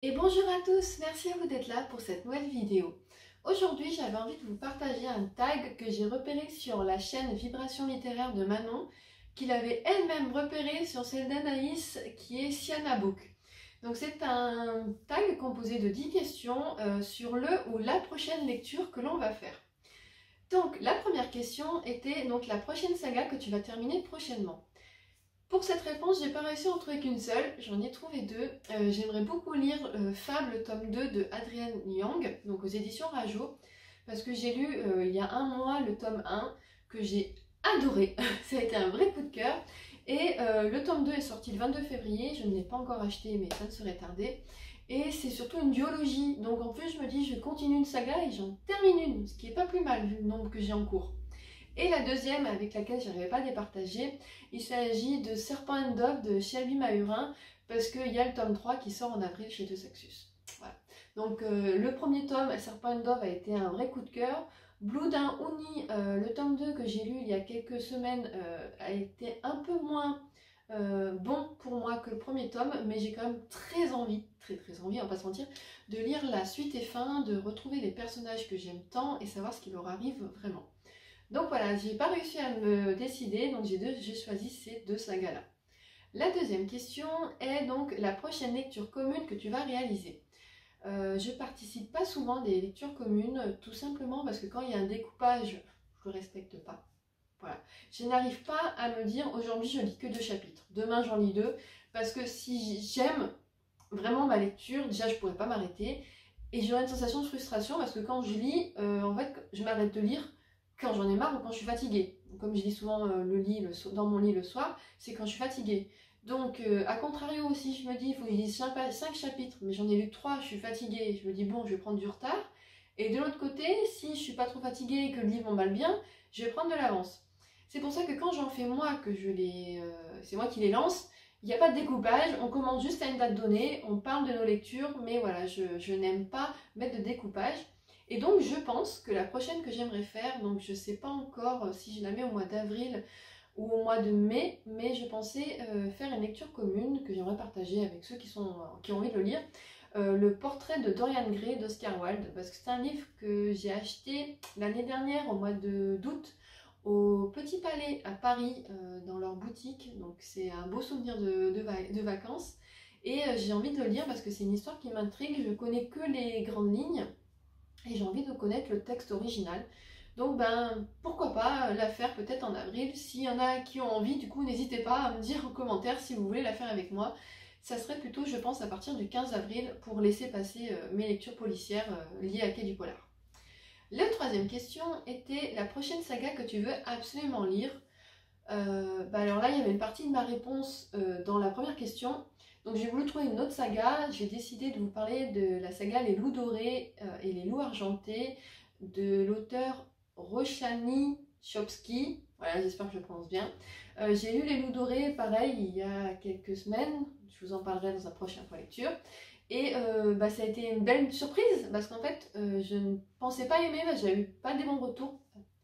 Et bonjour à tous, merci à vous d'être là pour cette nouvelle vidéo. Aujourd'hui, j'avais envie de vous partager un tag que j'ai repéré sur la chaîne Vibration littéraire de Manon, qu'il avait elle-même repéré sur celle d'Anaïs qui est Siana Book. Donc c'est un tag composé de 10 questions sur le ou la prochaine lecture que l'on va faire. Donc la première question était donc la prochaine saga que tu vas terminer prochainement. Pour cette réponse, j'ai pas réussi à en trouver qu'une seule, j'en ai trouvé deux. J'aimerais beaucoup lire Fable tome 2 de Adrienne Young, donc aux éditions Rajo, parce que j'ai lu il y a un mois le tome 1 que j'ai adoré, ça a été un vrai coup de cœur. Et le tome 2 est sorti le 22 février, je ne l'ai pas encore acheté mais ça ne serait tardé. Et c'est surtout une duologie, donc en plus je me dis je continue une saga et j'en termine une, ce qui est pas plus mal vu le nombre que j'ai en cours. Et la deuxième, avec laquelle je n'arrivais pas à départager, il s'agit de Serpent and Dove de Shelby Mahurin, parce qu'il y a le tome 3 qui sort en avril chez De Saxus. Voilà. Donc le premier tome, Serpent and Dove, a été un vrai coup de cœur. Blood and Honey, le tome 2 que j'ai lu il y a quelques semaines, a été un peu moins bon pour moi que le premier tome, mais j'ai quand même très envie, très envie, on va pas se mentir, de lire la suite et fin, de retrouver les personnages que j'aime tant et savoir ce qui leur arrive vraiment. Donc voilà, j'ai pas réussi à me décider, donc j'ai choisi ces deux sagas-là. La deuxième question est donc la prochaine lecture commune que tu vas réaliser. Je participe pas souvent à des lectures communes, tout simplement parce que quand il y a un découpage, je le respecte pas. Voilà. Je n'arrive pas à me dire aujourd'hui je lis que 2 chapitres, demain j'en lis 2, parce que si j'aime vraiment ma lecture, déjà je pourrais pas m'arrêter, et j'aurais une sensation de frustration parce que quand je lis, en fait, je m'arrête de lire quand j'en ai marre ou quand je suis fatiguée. Comme je lis souvent dans mon lit le soir, c'est quand je suis fatiguée. Donc, à contrario aussi, je me dis, il faut que je lise 5 chapitres, mais j'en ai lu 3, je suis fatiguée, je me dis, bon, je vais prendre du retard. Et de l'autre côté, si je suis pas trop fatiguée et que le livre m'emballe bien, je vais prendre de l'avance. C'est pour ça que quand j'en fais moi, c'est moi qui les lance, il n'y a pas de découpage, on commence juste à une date donnée, on parle de nos lectures, mais voilà, je n'aime pas mettre de découpage. Et donc je pense que la prochaine que j'aimerais faire, donc je ne sais pas encore si je la mets au mois d'avril ou au mois de mai, mais je pensais faire une lecture commune que j'aimerais partager avec ceux qui ont envie de le lire. Le portrait de Dorian Gray d'Oscar Wilde, parce que c'est un livre que j'ai acheté l'année dernière au mois d'août au Petit Palais à Paris, dans leur boutique. Donc c'est un beau souvenir de vacances. Et j'ai envie de le lire parce que c'est une histoire qui m'intrigue. Je connais que les grandes lignes et j'ai envie de connaître le texte original. Donc ben pourquoi pas la faire peut-être en avril. S'il y en a qui ont envie, du coup n'hésitez pas à me dire en commentaire si vous voulez la faire avec moi. Ça serait plutôt, je pense, à partir du 15 avril pour laisser passer mes lectures policières liées à Quai du Polar. La troisième question était la prochaine saga que tu veux absolument lire. Alors là, il y avait une partie de ma réponse dans la première question. Donc j'ai voulu trouver une autre saga. J'ai décidé de vous parler de la saga Les Loups Dorés et les Loups Argentés de l'auteur Roshani Chopsky. Voilà, j'espère que je le prononce bien. J'ai lu Les Loups Dorés, pareil, il y a quelques semaines. Je vous en parlerai dans un prochain point lecture. Et ça a été une belle surprise parce qu'en fait, je ne pensais pas aimer, j'avais eu pas des bons retours.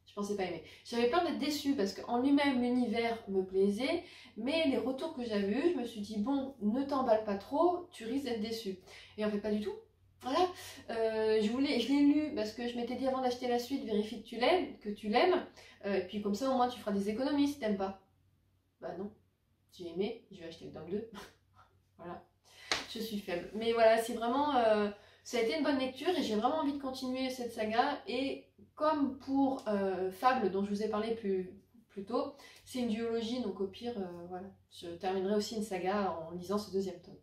Je pensais pas aimer. J'avais peur d'être déçue parce qu'en lui-même, l'univers me plaisait, mais les retours que j'avais eus, je me suis dit, bon, ne t'emballe pas trop, tu risques d'être déçue. Et en fait, pas du tout. Voilà, je l'ai lu parce que je m'étais dit avant d'acheter la suite, vérifie que tu l'aimes, et puis comme ça au moins tu feras des économies si t'aimes pas. Bah non, j'ai aimé, je vais acheter le tome 2. Voilà. Je suis faible. Mais voilà, c'est vraiment... ça a été une bonne lecture et j'ai vraiment envie de continuer cette saga. Et comme pour Fable, dont je vous ai parlé plus tôt, c'est une duologie, donc au pire, voilà, je terminerai aussi une saga en lisant ce deuxième tome.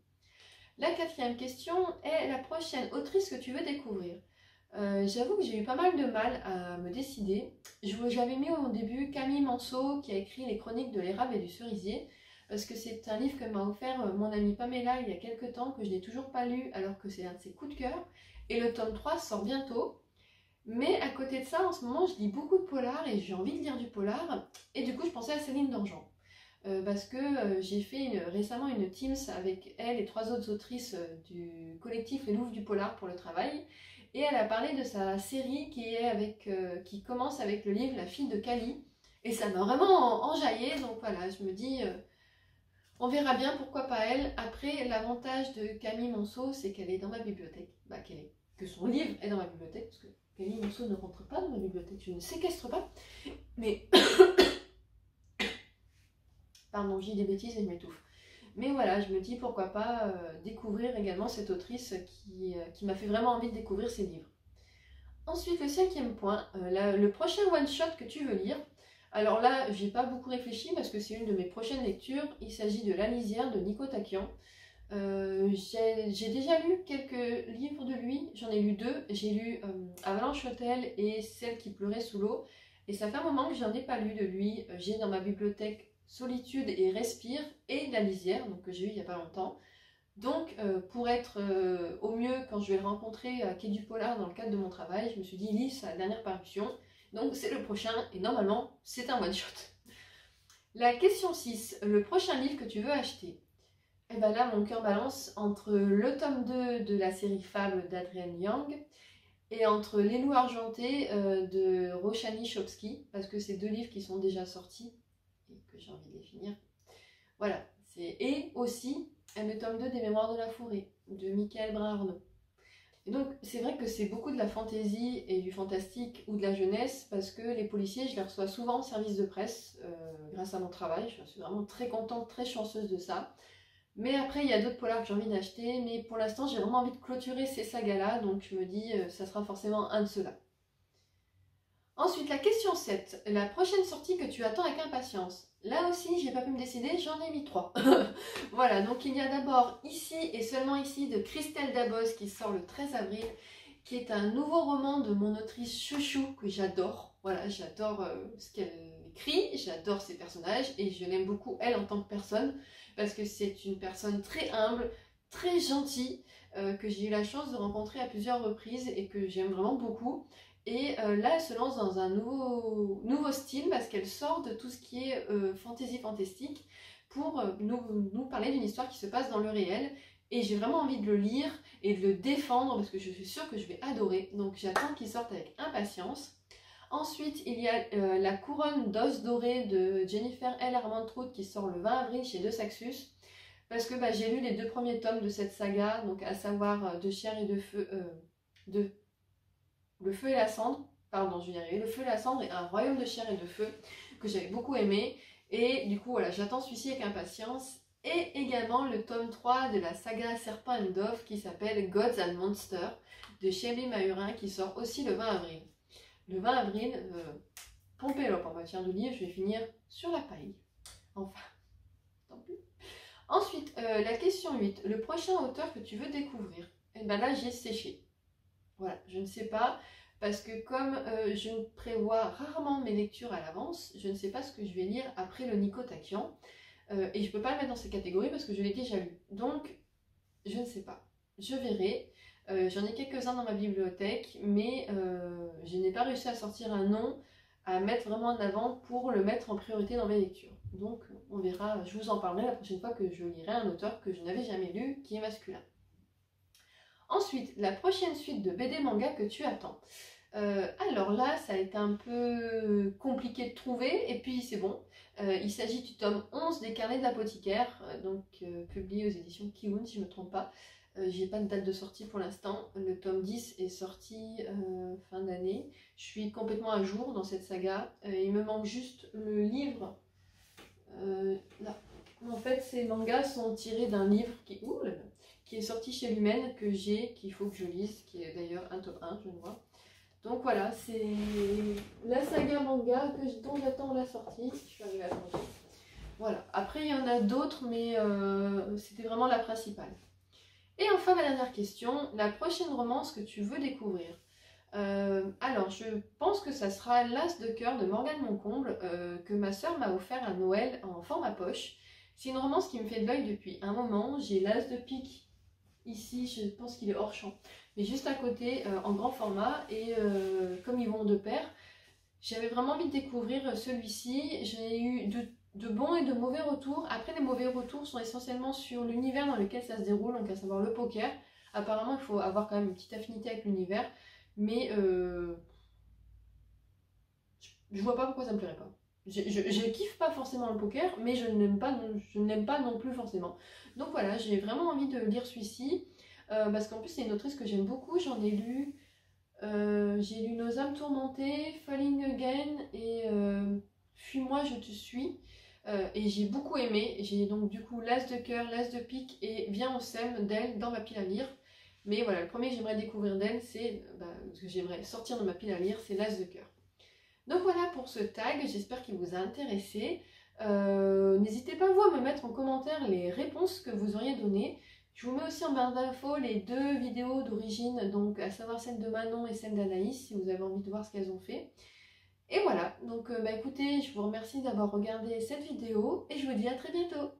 La quatrième question est la prochaine autrice que tu veux découvrir. J'avoue que j'ai eu pas mal de mal à me décider. J'avais mis au début Camille Manceau qui a écrit les chroniques de l'érable et du cerisier, parce que c'est un livre que m'a offert mon amie Pamela il y a quelques temps, que je n'ai toujours pas lu alors que c'est un de ses coups de cœur. Et le tome 3 sort bientôt. Mais à côté de ça, en ce moment, je lis beaucoup de polar et j'ai envie de lire du polar. Et du coup, je pensais à Céline Dangean. Parce que j'ai fait récemment une Teams avec elle et 3 autres autrices du collectif Les Louves du Polar pour le travail. Et elle a parlé de sa série qui commence avec le livre La fille de Cali. Et ça m'a vraiment enjaillée. Donc voilà, je me dis, On verra bien, pourquoi pas elle. Après, l'avantage de Camille Monceau, c'est qu'elle est dans ma bibliothèque. Bah, que son livre est dans ma bibliothèque, parce que Camille Monceau ne rentre pas dans ma bibliothèque, je ne séquestre pas. Mais... Pardon, je dis des bêtises et je m'étouffe. Mais voilà, je me dis pourquoi pas découvrir également cette autrice qui m'a fait vraiment envie de découvrir ses livres. Ensuite, le 5e point, le prochain one-shot que tu veux lire. Alors là, j'ai pas beaucoup réfléchi parce que c'est une de mes prochaines lectures. Il s'agit de La Lisière de Nico Takian. J'ai déjà lu quelques livres de lui, j'en ai lu 2. J'ai lu Avalanche Hotel et Celle qui pleurait sous l'eau. Et ça fait un moment que j'en ai pas lu de lui. J'ai dans ma bibliothèque Solitude et Respire et La Lisière, donc que j'ai eu il y a pas longtemps. Donc, pour être au mieux quand je vais le rencontrer à Quai du Polar dans le cadre de mon travail, je me suis dit, lis sa dernière parution. Donc, c'est le prochain et normalement, c'est un one-shot. La question 6, le prochain livre que tu veux acheter. Et bien là, mon cœur balance entre le tome 2 de la série Fable d'Adrienne Young et entre Les Loups Argentés de Roshani Chomsky, parce que c'est 2 livres qui sont déjà sortis et que j'ai envie de les finir. Voilà. Et aussi le tome 2 des Mémoires de la forêt de Michael Brun-Arnaud. Et donc c'est vrai que c'est beaucoup de la fantaisie et du fantastique ou de la jeunesse, parce que les policiers, je les reçois souvent en service de presse grâce à mon travail. Je suis vraiment très contente, très chanceuse de ça. Mais après, il y a d'autres polars que j'ai envie d'acheter, mais pour l'instant, j'ai vraiment envie de clôturer ces sagas-là, donc je me dis, ça sera forcément un de ceux-là. Ensuite, la question 7, la prochaine sortie que tu attends avec impatience. Là aussi, j'ai pas pu me décider, j'en ai mis 3. Voilà, donc il y a d'abord Ici et seulement ici de Christelle Dabos qui sort le 13 avril, qui est un nouveau roman de mon autrice chouchou que j'adore. Voilà, j'adore ce qu'elle écrit, j'adore ses personnages et je l'aime beaucoup elle en tant que personne, parce que c'est une personne très humble, très gentille, que j'ai eu la chance de rencontrer à plusieurs reprises et que j'aime vraiment beaucoup. Et là, elle se lance dans un nouveau style, parce qu'elle sort de tout ce qui est fantasy fantastique pour nous parler d'une histoire qui se passe dans le réel. Et j'ai vraiment envie de le lire et de le défendre parce que je suis sûre que je vais adorer. Donc j'attends qu'il sorte avec impatience. Ensuite, il y a La couronne d'os dorés de Jennifer L. Armentrout qui sort le 20 avril chez De Saxus. Parce que j'ai lu les 2 premiers tomes de cette saga, donc à savoir De chair et de feu... Le feu et la cendre, pardon, je vais y arriver, Le feu et la cendre et Un royaume de chair et de feu, que j'avais beaucoup aimé. Et du coup, voilà, j'attends celui-ci avec impatience. Et également le tome 3 de la saga Serpent and Dove qui s'appelle Gods and Monsters de Shelley Mahurin, qui sort aussi le 20 avril. Le 20 avril, pompez-le en matière de livre, je vais finir sur la paille. Enfin, tant pis. Ensuite, la question 8, le prochain auteur que tu veux découvrir. Et ben là, j'ai séché. Voilà, je ne sais pas, parce que comme je ne prévois rarement mes lectures à l'avance, je ne sais pas ce que je vais lire après le Nico Takian, et je ne peux pas le mettre dans ces catégories parce que je l'ai déjà lu. Donc, je ne sais pas, je verrai. J'en ai quelques-uns dans ma bibliothèque, mais je n'ai pas réussi à sortir un nom à mettre vraiment en avant pour le mettre en priorité dans mes lectures. Donc, on verra, je vous en parlerai la prochaine fois que je lirai un auteur que je n'avais jamais lu, qui est masculin. Ensuite, la prochaine suite de BD manga que tu attends. Alors là, ça a été un peu compliqué de trouver, et puis c'est bon. Il s'agit du tome 11 des Carnets de l'apothicaire, publié aux éditions Kiun, si je ne me trompe pas. J'ai pas de date de sortie pour l'instant. Le tome 10 est sorti fin d'année. Je suis complètement à jour dans cette saga. Il me manque juste le livre. Là. En fait, ces mangas sont tirés d'un livre qui est sorti chez Lumen, que j'ai, qu'il faut que je lise, qui est d'ailleurs un tome 1, je le vois. Donc voilà, c'est la saga manga dont j'attends la sortie. Je suis arrivée à changer. Voilà, après il y en a d'autres, mais c'était vraiment la principale. Et enfin, ma dernière question, la prochaine romance que tu veux découvrir. Alors, je pense que ça sera L'As de cœur de Morgane Moncomble, que ma soeur m'a offert à Noël en format poche. C'est une romance qui me fait de l'œil depuis un moment. J'ai l'As de pique ici, je pense qu'il est hors champ, mais juste à côté, en grand format, et comme ils vont de pair, j'avais vraiment envie de découvrir celui-ci. J'ai eu de bons et de mauvais retours. Après, les mauvais retours sont essentiellement sur l'univers dans lequel ça se déroule, donc à savoir le poker. Apparemment, il faut avoir quand même une petite affinité avec l'univers, mais je vois pas pourquoi ça me plairait pas. je kiffe pas forcément le poker, mais je ne l'aime pas non plus forcément. Donc voilà, j'ai vraiment envie de lire celui-ci, parce qu'en plus c'est une autrice que j'aime beaucoup, j'en ai lu, j'ai lu Nos âmes tourmentées, Falling Again et Fuis-moi, je te suis. Et j'ai beaucoup aimé. J'ai donc du coup l'As de cœur, l'As de pique et Viens on s'aime d'elle dans ma pile à lire. Mais voilà, le premier que j'aimerais découvrir d'elle, c'est ce que j'aimerais sortir de ma pile à lire, c'est l'As de cœur. Donc voilà pour ce tag, j'espère qu'il vous a intéressé. N'hésitez pas vous à me mettre en commentaire les réponses que vous auriez données. Je vous mets aussi en barre d'infos les deux vidéos d'origine, donc à savoir celle de Manon et celle d'Anaïs, si vous avez envie de voir ce qu'elles ont fait. Et voilà, donc écoutez, je vous remercie d'avoir regardé cette vidéo et je vous dis à très bientôt.